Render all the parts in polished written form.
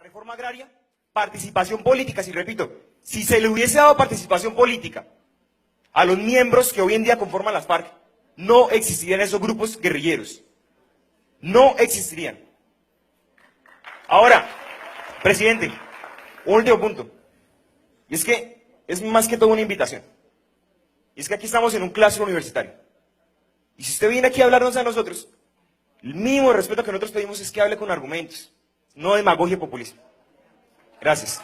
reforma agraria, participación política, si repito, si se le hubiese dado participación política a los miembros que hoy en día conforman las FARC, no existirían esos grupos guerrilleros. No existirían. Ahora, presidente, un último punto. Y es que es más que todo una invitación. Y es que aquí estamos en un claustro universitario. Y si usted viene aquí a hablarnos a nosotros, el mínimo respeto que nosotros pedimos es que hable con argumentos, no demagogia y populismo. Gracias.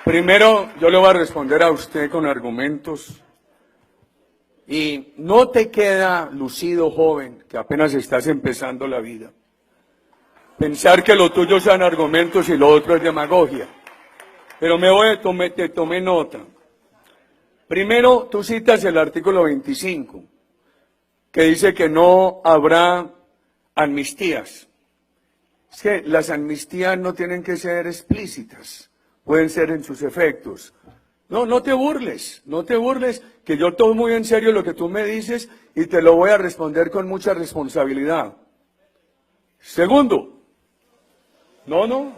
Primero, yo le voy a responder a usted con argumentos. Y no te queda lucido, joven, que apenas estás empezando la vida, pensar que lo tuyo sean argumentos y lo otro es demagogia. Pero te tomé nota. Primero, tú citas el artículo 25, que dice que no habrá amnistías. Es que las amnistías no tienen que ser explícitas, pueden ser en sus efectos. No te burles, que yo tomo muy en serio lo que tú me dices y te lo voy a responder con mucha responsabilidad. Segundo, no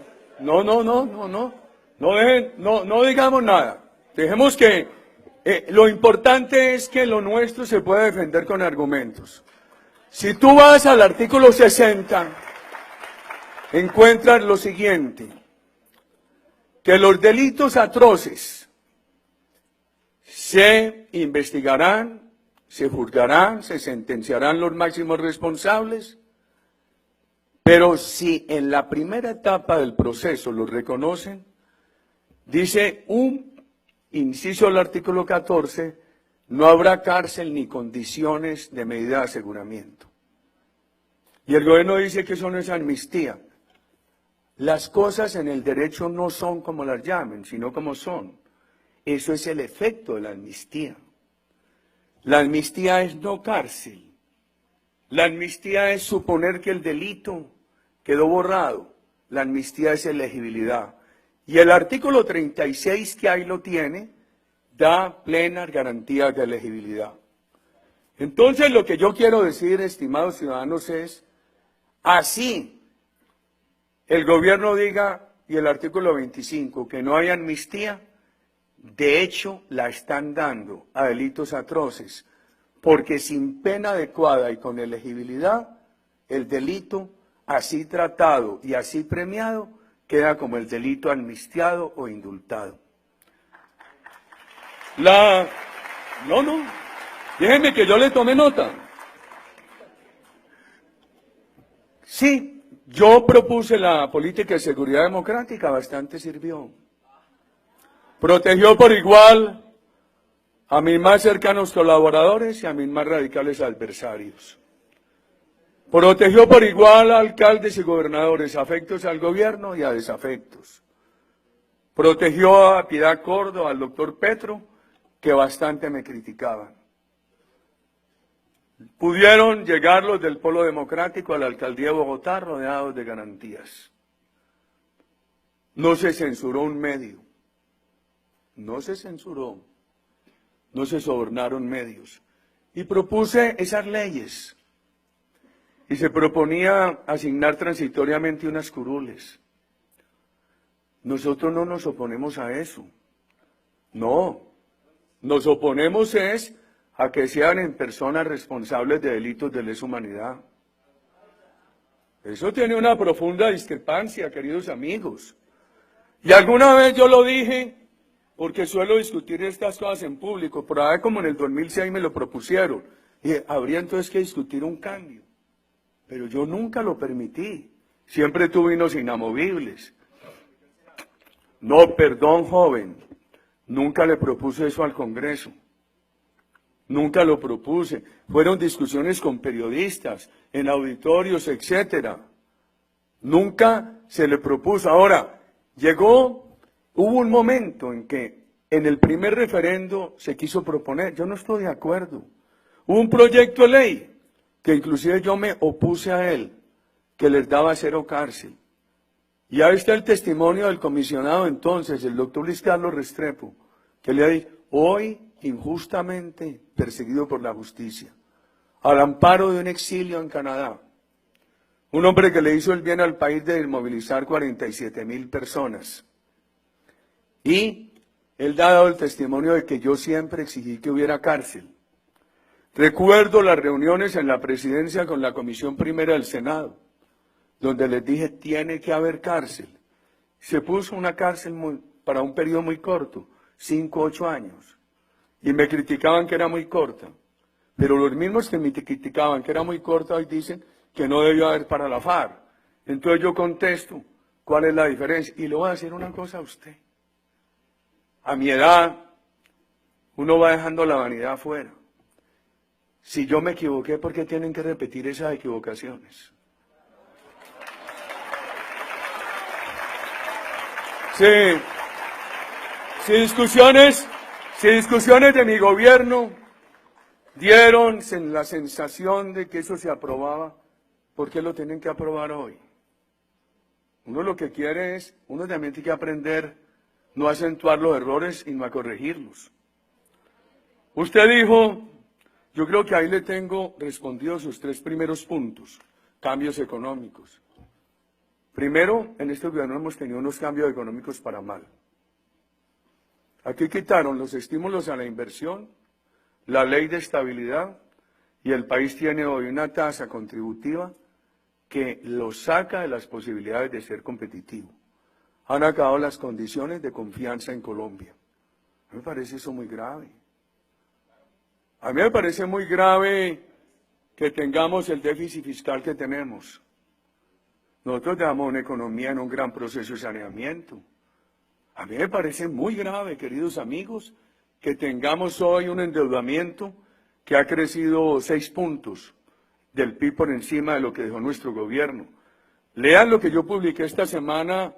digamos nada. Dejemos que lo importante es que lo nuestro se pueda defender con argumentos. Si tú vas al artículo 60, encuentras lo siguiente, que los delitos atroces se investigarán, se juzgarán, se sentenciarán los máximos responsables, pero si en la primera etapa del proceso los reconocen, dice un inciso del artículo 14, no habrá cárcel ni condiciones de medida de aseguramiento. Y el gobierno dice que eso no es amnistía. Las cosas en el derecho no son como las llamen, sino como son. Eso es el efecto de la amnistía. La amnistía es no cárcel. La amnistía es suponer que el delito quedó borrado. La amnistía es elegibilidad. Y el artículo 36, que ahí lo tiene, da plenas garantías de elegibilidad. Entonces, lo que yo quiero decir, estimados ciudadanos, es, así el gobierno diga, y el artículo 25, que no hay amnistía, de hecho, la están dando a delitos atroces, porque sin pena adecuada y con elegibilidad, el delito así tratado y así premiado queda como el delito amnistiado o indultado. Déjenme que yo le tome nota. Sí, yo propuse la política de seguridad democrática, bastante sirvió. Protegió por igual a mis más cercanos colaboradores y a mis más radicales adversarios. Protegió por igual a alcaldes y gobernadores afectos al gobierno y a desafectos. Protegió a Piedad Córdoba, al doctor Petro, que bastante me criticaban. Pudieron llegar los del Polo Democrático a la alcaldía de Bogotá rodeados de garantías. No se censuró un medio. No se censuró, no se sobornaron medios. Y propuse esas leyes. Y se proponía asignar transitoriamente unas curules. Nosotros no nos oponemos a eso. No, nos oponemos es a que sean en personas responsables de delitos de lesa humanidad. Eso tiene una profunda discrepancia, queridos amigos. Y alguna vez yo lo dije, porque suelo discutir estas cosas en público, por ahí como en el 2006 me lo propusieron, y habría entonces que discutir un cambio. Pero yo nunca lo permití, siempre tuve unos inamovibles. No, perdón, joven, nunca le propuse eso al Congreso, nunca lo propuse. Fueron discusiones con periodistas, en auditorios, etcétera. Nunca se le propuso. Ahora, hubo un momento en que en el primer referendo se quiso proponer, yo no estoy de acuerdo. Hubo un proyecto de ley que inclusive yo me opuse a él, que les daba 0 cárcel. Y ahí está el testimonio del comisionado entonces, el doctor Luis Carlos Restrepo, que le ha dicho, hoy injustamente perseguido por la justicia. al amparo de un exilio en Canadá. Un hombre que le hizo el bien al país de desmovilizar 47.000 personas. Y él ha dado el testimonio de que yo siempre exigí que hubiera cárcel. Recuerdo las reuniones en la presidencia con la Comisión Primera del Senado, donde les dije, tiene que haber cárcel. Se puso una cárcel para un periodo muy corto, 5 o 8 años. Y me criticaban que era muy corta. Pero los mismos que me criticaban que era muy corta hoy dicen que no debió haber para la FARC. Entonces yo contesto, ¿cuál es la diferencia? Y le voy a decir una cosa a usted. A mi edad, uno va dejando la vanidad afuera. Si yo me equivoqué, ¿por qué tienen que repetir esas equivocaciones? Si discusiones de mi gobierno dieron la sensación de que eso se aprobaba, ¿por qué lo tienen que aprobar hoy? Uno lo que quiere es, uno también tiene que aprender no a acentuar los errores y no a corregirlos. Usted dijo, yo creo que ahí le tengo respondido sus 3 primeros puntos, cambios económicos. Primero, en este gobierno hemos tenido unos cambios económicos para mal. Aquí quitaron los estímulos a la inversión, la ley de estabilidad, y el país tiene hoy una tasa contributiva que lo saca de las posibilidades de ser competitivo. Han acabado las condiciones de confianza en Colombia. A mí me parece eso muy grave. A mí me parece muy grave que tengamos el déficit fiscal que tenemos. Nosotros tenemos una economía en un gran proceso de saneamiento. A mí me parece muy grave, queridos amigos, que tengamos hoy un endeudamiento que ha crecido 6 puntos del PIB por encima de lo que dejó nuestro gobierno. Lean lo que yo publiqué esta semana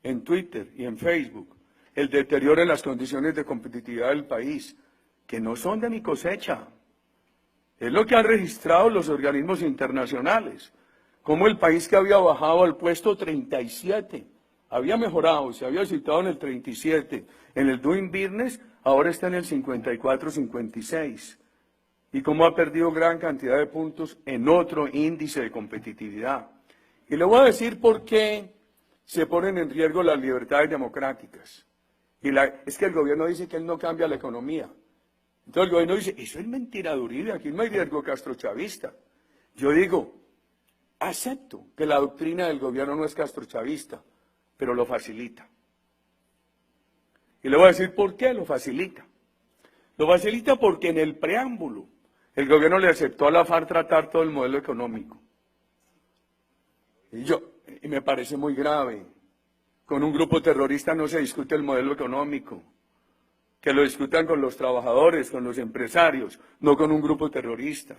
en Twitter y en Facebook, el deterioro en las condiciones de competitividad del país, que no son de mi cosecha. Es lo que han registrado los organismos internacionales, como el país que había bajado al puesto 37, había mejorado, se había situado en el 37, en el Doing Business, ahora está en el 54-56, y cómo ha perdido gran cantidad de puntos en otro índice de competitividad. Y le voy a decir por qué se ponen en riesgo las libertades democráticas. Es que el gobierno dice que él no cambia la economía. Entonces el gobierno dice, eso es mentira de Uribe, aquí no hay riesgo castrochavista. Yo digo, acepto que la doctrina del gobierno no es castrochavista, pero lo facilita. Y le voy a decir por qué lo facilita. Lo facilita porque en el preámbulo el gobierno le aceptó a la FARC tratar todo el modelo económico. Y me parece muy grave. Con un grupo terrorista no se discute el modelo económico. Que lo discutan con los trabajadores, con los empresarios, no con un grupo terrorista.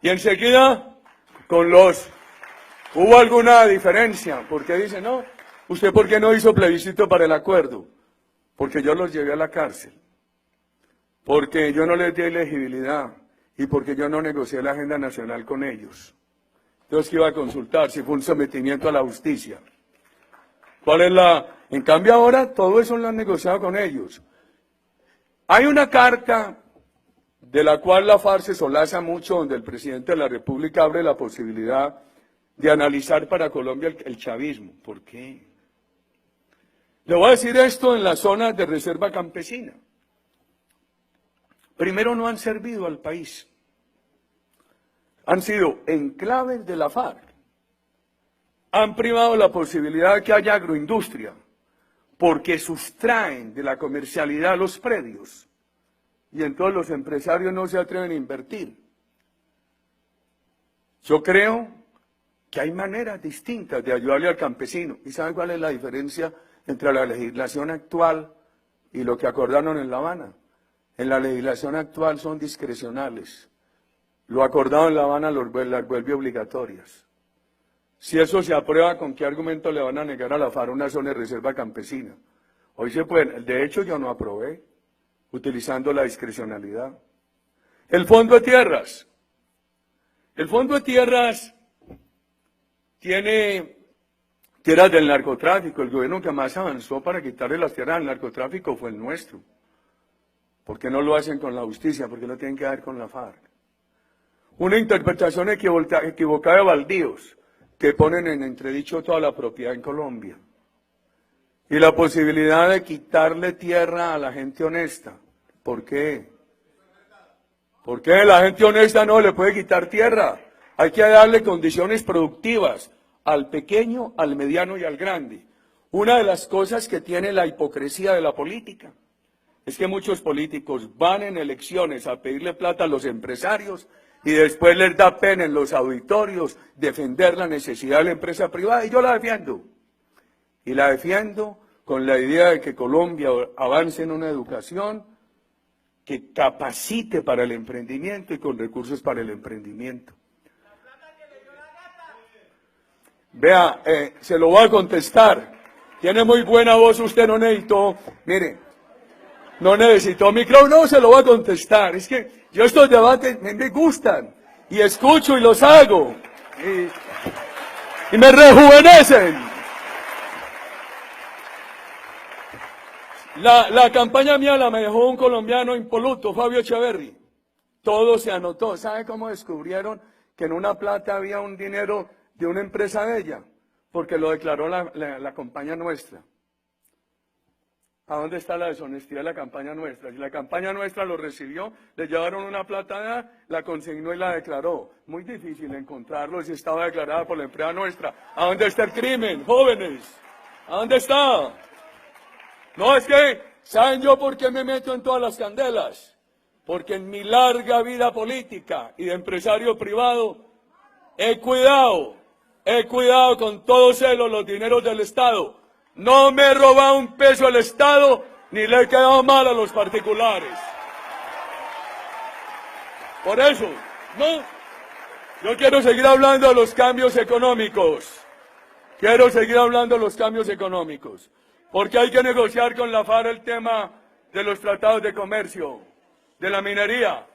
Y enseguida, hubo alguna diferencia, porque dice, no, ¿usted por qué no hizo plebiscito para el acuerdo? Porque yo los llevé a la cárcel, porque yo no les di elegibilidad y porque yo no negocié la agenda nacional con ellos. Entonces, ¿qué iba a consultar? Si fue un sometimiento a la justicia. En cambio ahora, todo eso lo han negociado con ellos. Hay una carta de la cual la FARC se solaza mucho, donde el presidente de la República abre la posibilidad de analizar para Colombia el chavismo. ¿Por qué? Le voy a decir esto en las zonas de reserva campesina. Primero, no han servido al país. Han sido enclaves de la FARC. Han privado la posibilidad de que haya agroindustria, porque sustraen de la comercialidad los predios. Y entonces los empresarios no se atreven a invertir. Yo creo que hay maneras distintas de ayudarle al campesino. ¿Y saben cuál es la diferencia entre la legislación actual y lo que acordaron en La Habana? En la legislación actual son discrecionales. Lo acordado en La Habana las vuelve obligatorias. Si eso se aprueba, ¿con qué argumento le van a negar a la FARC una zona de reserva campesina? Hoy se pueden. De hecho, yo no aprobé, utilizando la discrecionalidad. El Fondo de Tierras. El Fondo de Tierras tiene tierras del narcotráfico. El gobierno que más avanzó para quitarle las tierras al narcotráfico fue el nuestro. ¿Por qué no lo hacen con la justicia? ¿Por qué lo tienen que hacer con la FARC? una interpretación equivocada de baldíos que ponen en entredicho toda la propiedad en Colombia. Y la posibilidad de quitarle tierra a la gente honesta. ¿Por qué? ¿Por qué la gente honesta no le puede quitar tierra? Hay que darle condiciones productivas al pequeño, al mediano y al grande. Una de las cosas que tiene la hipocresía de la política es que muchos políticos van en elecciones a pedirle plata a los empresarios y después les da pena en los auditorios defender la necesidad de la empresa privada, y yo la defiendo. Y la defiendo con la idea de que Colombia avance en una educación que capacite para el emprendimiento y con recursos para el emprendimiento. Vea, se lo voy a contestar. Tiene muy buena voz, usted no necesitó, mire, no necesitó micrófono, no se lo voy a contestar. Es que yo estos debates me gustan y escucho y los hago y me rejuvenecen. La campaña mía la me dejó un colombiano impoluto, Fabio Echeverri. Todo se anotó. ¿Sabe cómo descubrieron que en una plata había un dinero de una empresa de ella? Porque lo declaró la campaña nuestra. ¿A dónde está la deshonestidad de la campaña nuestra? Si la campaña nuestra lo recibió, le llevaron una plata, la consignó y la declaró. Muy difícil encontrarlo si estaba declarada por la empresa nuestra. ¿A dónde está el crimen, jóvenes? ¿A dónde está? No, es que, ¿saben yo por qué me meto en todas las candelas? Porque en mi larga vida política y de empresario privado he cuidado con todo celo los dineros del Estado. No me he robado un peso al Estado, ni le he quedado mal a los particulares. Por eso, no, yo quiero seguir hablando de los cambios económicos. Porque hay que negociar con la FARC el tema de los tratados de comercio, de la minería.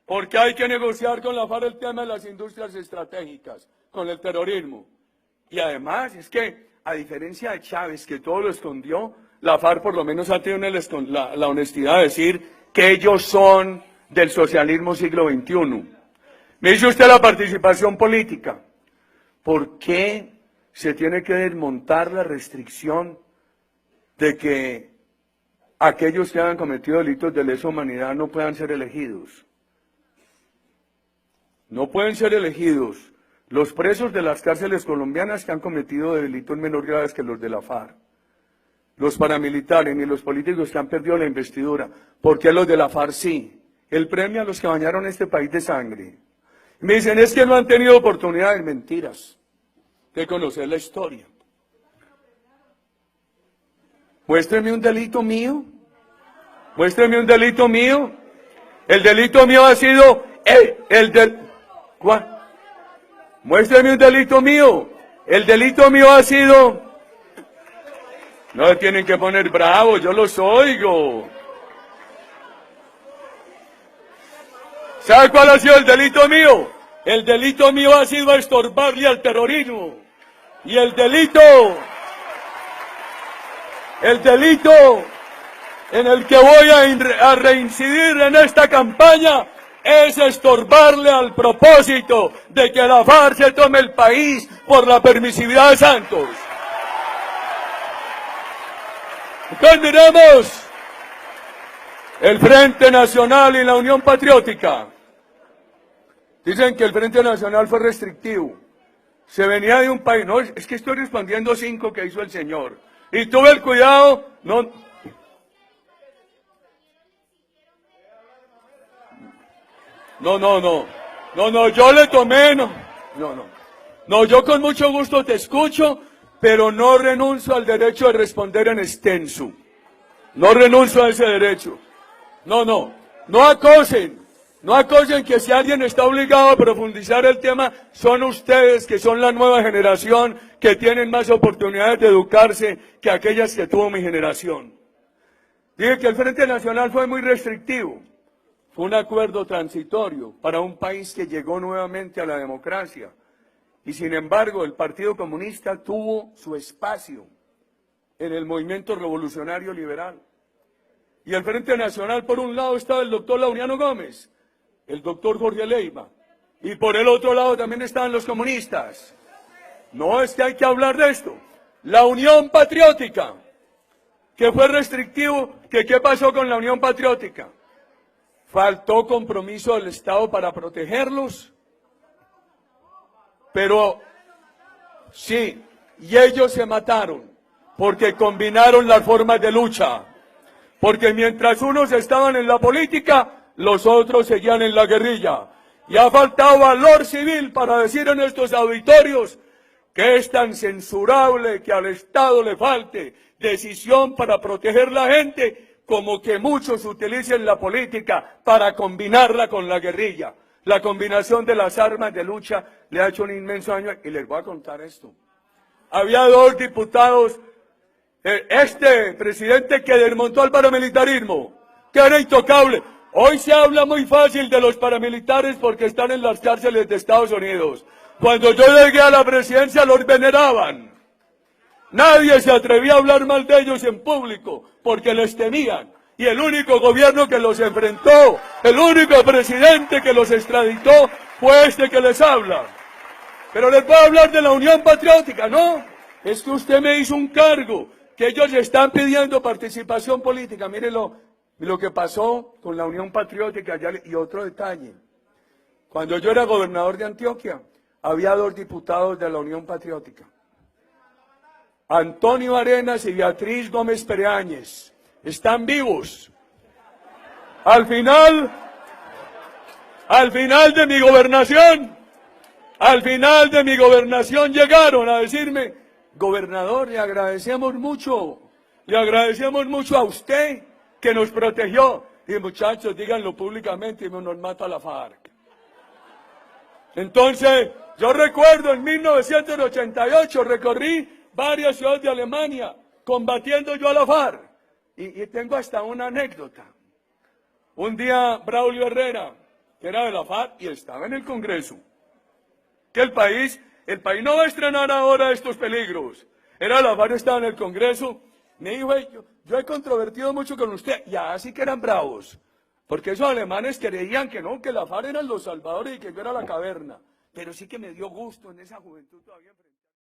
Porque hay que negociar con la FARC el tema de las industrias estratégicas, con el terrorismo. Y además es que, a diferencia de Chávez, que todo lo escondió, la FARC por lo menos ha tenido la honestidad de decir que ellos son del socialismo siglo XXI. Me dice usted la participación política. ¿Por qué se tiene que desmontar la restricción de que aquellos que hayan cometido delitos de lesa humanidad no puedan ser elegidos? No pueden ser elegidos los presos de las cárceles colombianas que han cometido delitos menos graves que los de la FARC, los paramilitares ni los políticos que han perdido la investidura. ¿Por qué los de la FARC sí? El premio a los que bañaron este país de sangre. Me dicen, es que no han tenido oportunidades. Mentiras, de conocer la historia. Muéstreme un delito mío. Muéstreme un delito mío. El delito mío ha sido ¿cuál? Muéstreme un delito mío. El delito mío ha sido... No tienen que poner bravos, yo los oigo. ¿Sabe cuál ha sido el delito mío? El delito mío ha sido estorbarle al terrorismo. Y el delito en el que voy a reincidir en esta campaña es estorbarle al propósito de que la FARC se tome el país por la permisividad de Santos. Entonces miremos el Frente Nacional y la Unión Patriótica. Dicen que el Frente Nacional fue restrictivo. Se venía de un país, no, es que estoy respondiendo 5 que hizo el señor. Y tuve el cuidado, no, yo le tomé, no, yo con mucho gusto te escucho, pero no renuncio al derecho de responder en extenso. No renuncio a ese derecho. No acosen que si alguien está obligado a profundizar el tema, son ustedes que son la nueva generación que tienen más oportunidades de educarse que aquellas que tuvo mi generación. Dije que el Frente Nacional fue muy restrictivo. Fue un acuerdo transitorio para un país que llegó nuevamente a la democracia. Y sin embargo, el Partido Comunista tuvo su espacio en el movimiento revolucionario liberal. Y el Frente Nacional, por un lado, estaba el doctor Laureano Gómez, el doctor Jorge Leiva. Y por el otro lado también estaban los comunistas. No, es que hay que hablar de esto. La Unión Patriótica, que fue restrictivo, que ¿qué pasó con la Unión Patriótica? Faltó compromiso del Estado para protegerlos, pero sí, y ellos se mataron, porque combinaron las formas de lucha, porque mientras unos estaban en la política, los otros seguían en la guerrilla, y ha faltado valor civil para decir en estos auditorios que es tan censurable que al Estado le falte decisión para proteger la gente, como que muchos utilicen la política para combinarla con la guerrilla. La combinación de las armas de lucha le ha hecho un inmenso daño. Y les voy a contar esto. Había dos diputados, este presidente que desmontó al paramilitarismo, que era intocable. Hoy se habla muy fácil de los paramilitares porque están en las cárceles de Estados Unidos. Cuando yo llegué a la presidencia los veneraban. Nadie se atrevía a hablar mal de ellos en público porque les temían. Y el único gobierno que los enfrentó, el único presidente que los extraditó fue este que les habla. Pero les voy a hablar de la Unión Patriótica, ¿no? Es que usted me hizo un cargo, que ellos están pidiendo participación política. Mire lo que pasó con la Unión Patriótica. Y otro detalle. Cuando yo era gobernador de Antioquia, había dos diputados de la Unión Patriótica. Antonio Arenas y Beatriz Gómez Pereáñez. Están vivos. Al final de mi gobernación llegaron a decirme, gobernador, le agradecemos mucho a usted que nos protegió. Y muchachos, díganlo públicamente y nos mata la FARC. Entonces, yo recuerdo en 1988 recorrí varias ciudades de Alemania combatiendo yo a la FARC. Y tengo hasta una anécdota. Un día Braulio Herrera, que era de la FARC y estaba en el Congreso, que el país no va a estrenar ahora estos peligros. Era la FARC, estaba en el Congreso, me dijo, yo he controvertido mucho con usted, y así que eran bravos, porque esos alemanes creían que no, que la FARC eran los salvadores y que yo era la caverna. Pero sí que me dio gusto en esa juventud todavía enfrentar.